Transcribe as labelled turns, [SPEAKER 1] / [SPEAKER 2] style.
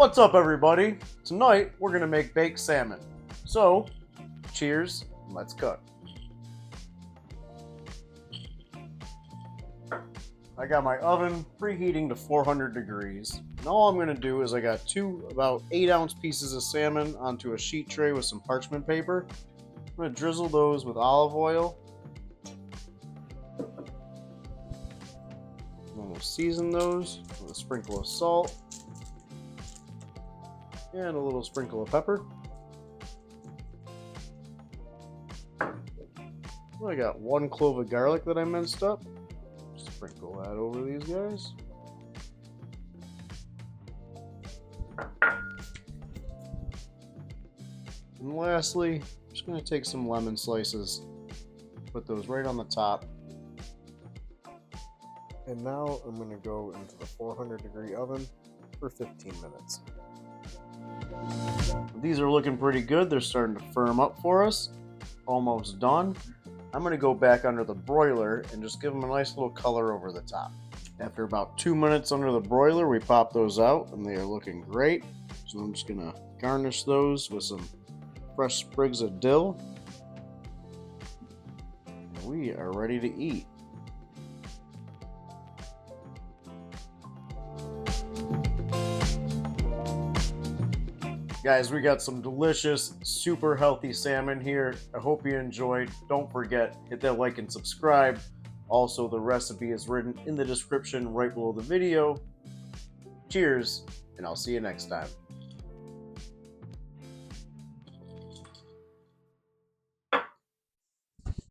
[SPEAKER 1] What's up, everybody? Tonight we're gonna make baked salmon. So, cheers, and let's cook. I got my oven preheating to 400 degrees. And all I'm gonna do is I got two about 8-ounce pieces of salmon onto a sheet tray with some parchment paper. I'm gonna drizzle those with olive oil. And we'll season those with a sprinkle of salt and a little sprinkle of pepper. I got 1 clove of garlic that I minced up. Sprinkle that over these guys. And lastly, I'm just going to take some lemon slices, put those right on the top. And now I'm going to go into the 400 degree oven for 15 minutes. These are looking pretty good. They're starting to firm up for us. Almost done. I'm going to go back under the broiler and just give them a nice little color over the top. After about 2 minutes under the broiler, we pop those out and they are looking great. So I'm just going to garnish those with some fresh sprigs of dill. And we are ready to eat. Guys, we got some delicious, super healthy salmon here. I hope you enjoyed. Don't forget, hit that like and subscribe. Also, the recipe is written in the description right below the video. Cheers, and I'll see you next time.